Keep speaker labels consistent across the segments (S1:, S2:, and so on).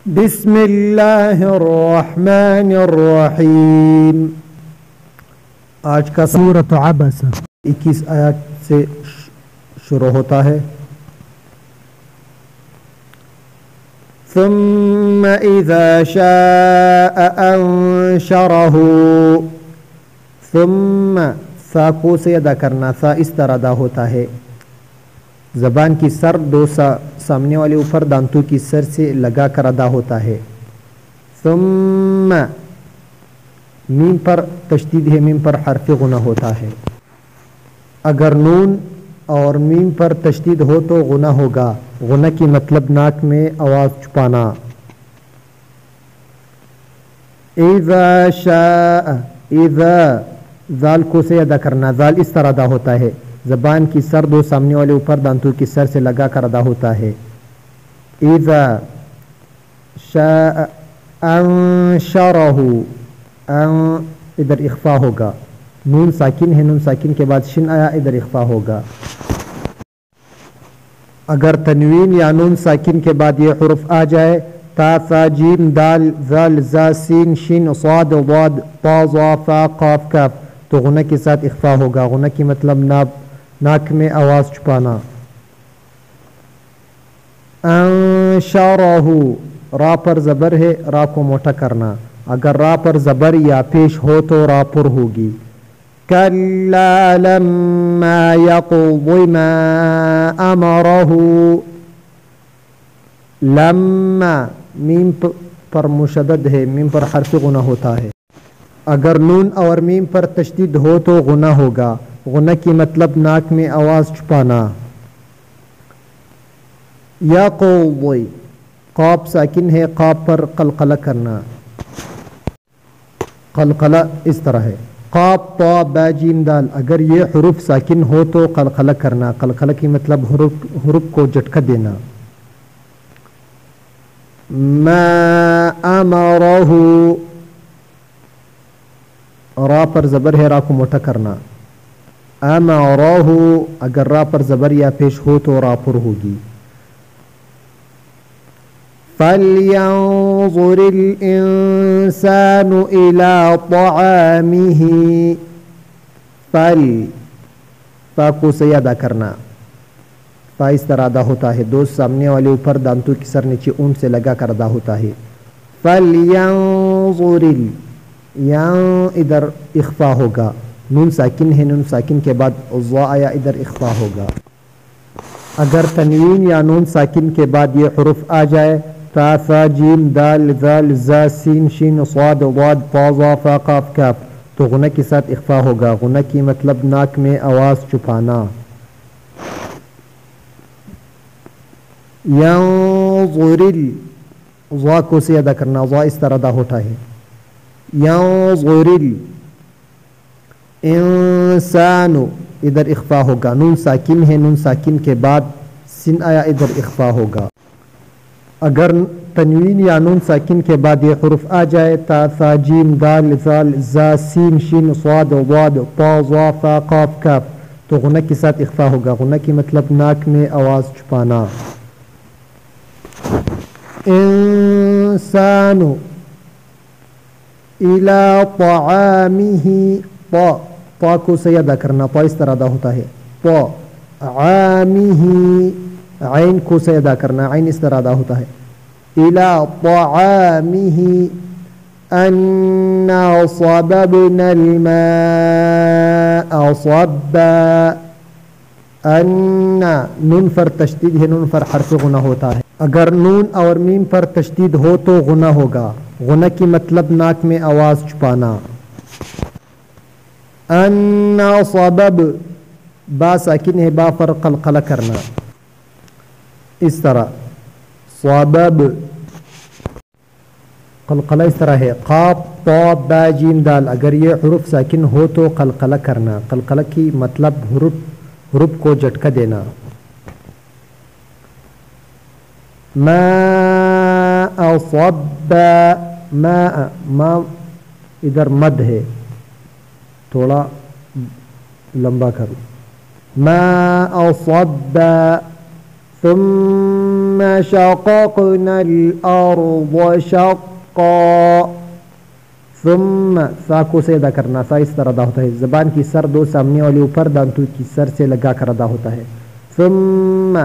S1: بسم اللہ الرحمن الرحیم. آج کا
S2: سورۃ عبس
S1: 21 آیات سے شروع ہوتا ہے. ثم اذا شاء انشرہ. ثم سا کو سے ادا کرنا، سا اس طرح ادا ہوتا ہے. زبان کی سر دو سامنے والے اوپر دانتوں کی سر سے لگا کر ادا ہوتا ہے. ثم میم پر تشدید ہے، میم پر حرف غنہ ہوتا ہے. اگر نون اور میم پر تشدید ہو تو غنہ ہوگا. غنہ کی مطلب ناک میں آواز چھپانا. اذا شاء، اذا ذال کو سے ادا کرنا، ذال اس طرح ادا ہوتا ہے. زبان کی سر دو سامنے والے اوپر دانتوں کی سر سے لگا کر ادا ہوتا ہے. اذا شاء انشرہ، ادھر اخفا ہوگا. نون ساکن ہے، نون ساکن کے بعد شن آیا، ادھر اخفا ہوگا. اگر تنوین یا نون ساکن کے بعد یہ حرف آ جائے، تا ثا جیم دال ذال زا سین شین صاد ضاد طا ظا فا قاف کاف، تو غنہ کے ساتھ اخفا ہوگا. غنہ کی مطلب ناک میں آواز چھپانا. انشرہ، را پر زبر ہے، را کو موٹا کرنا. اگر را پر زبر یا پیش ہو تو را پر ہوگی. کلا لما یقض ما امرہ. لما میم پر مشدد ہے، میم پر حرف غنہ ہوتا ہے. اگر نون اور میم پر تشدید ہو تو غنہ ہوگا. غنہ کی مطلب ناک میں آواز چھپانا. یقض، قاف ساکن ہے، قاف پر قلقلہ کرنا. قلقلہ اس طرح ہے، قاف طا با جیم دال. اگر یہ حروف ساکن ہو تو قلقلہ کرنا. قلقلہ کی مطلب حروف کو جھٹکا دینا. ما امرہ، را پر زبر ہے، را کو موٹا کرنا. امرہ، اگر را پر زبر یا پیش ہو تو را پر ہوگی. فَلْيَنظُرِ الْإِنسَانُ إِلَىٰ طَعَامِهِ. فا کو سے ادا کرنا. فا اس طرح ادا ہوتا ہے، دو سامنے والے اوپر دانتوں کی سر نیچے اون سے لگا کر ادا ہوتا ہے. فَلْيَنظُرِ، ادھر اخفا ہوگا. نون ساکن ہے، نون ساکن کے بعد ضا آیا، ادھر اخفا ہوگا. اگر تنوین یا نون ساکن کے بعد یہ حرف آ جائے، تا ثا جیم دال ذال زا سین شین صاد ضاد طا ظا فا قاف کاف، تو غنہ کے ساتھ اخفا ہوگا. غنہ کی مطلب ناک میں آواز چھپانا. ینظر، ضا کو سے ادا کرنا. ضا اس طرح ادا ہوتا ہے. ینظر انسان، ادھر اخفا ہوگا. نون ساکن ہے، نون ساکن کے بعد سن آیا، ادھر اخفا ہوگا. اگر تنوین یا نون ساکن کے بعد یہ حرف آ جائے، تا ثا جیم دال ذال زا سین شین صاد ضاد طا ظا فا قاف کاف، تو غنہ کے ساتھ اخفا ہوگا. غنہ کی مطلب ناک میں آواز چھپانا. انسان الی طعامہ، طا کو سے ادا کرنا. طا اس طرح ادا ہوتا ہے. طعامہ، عین کو سے ادا کرنا. عین اس طرح ادا ہوتا ہے. الی طعامہ انا صببنا الماء صبا. انا، نون پر تشدید ہے، نون پر حرف غنہ ہوتا ہے. اگر نون اور میم پر تشدید ہو تو غنہ ہوگا. غنہ کی مطلب ناک میں آواز چھپانا. انا صبب، با ساکن ہے، با پر قلقلہ کرنا. اس طرح صبب، قلقلہ اس طرح ہے. قاف طا با جیم دال، اگر یہ حروف ساکن ہو تو قلقلہ کرنا. قلقلہ کی مطلب حروف کو جھٹکا دینا. ما صب، ما ادھر مد ہے، تھوڑا لمبا کرو. ما صب ثم شققنا الأرض شقا. ثم سا کو سے ادا کرنا، سا اس طرح ادا ہوتا ہے، زبان کی سر دو سامنے والی اوپر دانتوں کی سر سے لگا کر ادا ہوتا ہے. ثم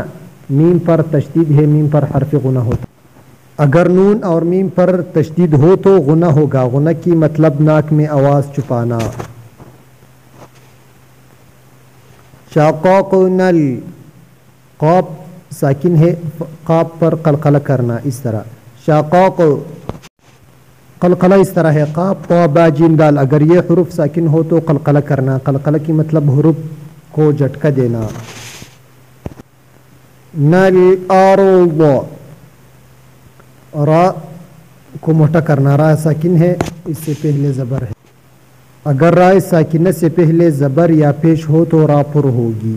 S1: میم پر تشدید ہے، میم پر حرف غنہ ہوتا ہے. اگر نون اور میم پر تشدید ہو تو غنہ ہوگا. غنہ کی مطلب ناک میں آواز چھپانا. شققنا قاف ساکن ہے، قاف پر قلقلہ کرنا اس طرح. شقاق قلقلہ اس طرح ہے، قاف طا با جیم دال. اگر یہ حروف ساکن ہو تو قلقلہ کرنا. قلقلہ کی مطلب حروف کو جھٹکا دینا. نل ارض را کو موٹا کرنا، را ساکن ہے اس سے پہلے زبر ہے. اگر را ساکنہ سے پہلے زبر یا پیش ہو تو را پر ہوگی.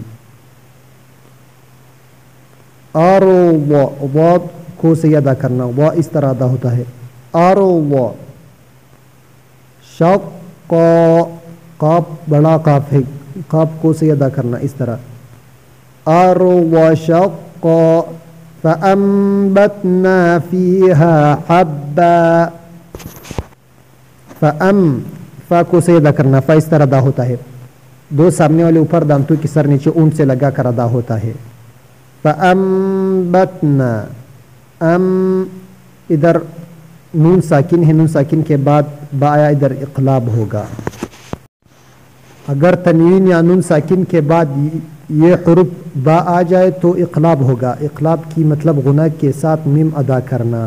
S1: ارض ضاد کو سے ادا کرنا، وا اس طرح ادا ہوتا ہے. ارض شق قاف بڑا قاف ہے، قاف کو سے ادا کرنا اس طرح. ارض شق فأنبتنا فيها حبا. فا کو سے ادا کرنا، فا اس طرح ادا ہوتا ہے، دو سامنے والے اوپر دانتوں کی سر نیچے اون سے لگا کر ادا ہوتا ہے. فأنبتنا ادھر نون ساکن ہے، نون ساکن کے بعد با آیا، ادھر اقلاب ہوگا. اگر تنوین یا نون ساکن کے بعد یہ حرف با آ جائے تو اقلاب ہوگا. اقلاب کی مطلب غنہ کے ساتھ میم ادا کرنا.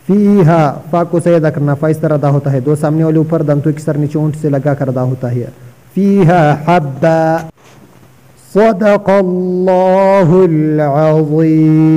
S1: فیہا فا کو سے ادا کرنا، فا اس طرح ادا ہوتا ہے، دو سامنے والے اوپر دانتوں کی سر نیچے اونٹ سے لگا کر ادا ہوتا ہے. فیہا حبا. صدق اللہ العظیم.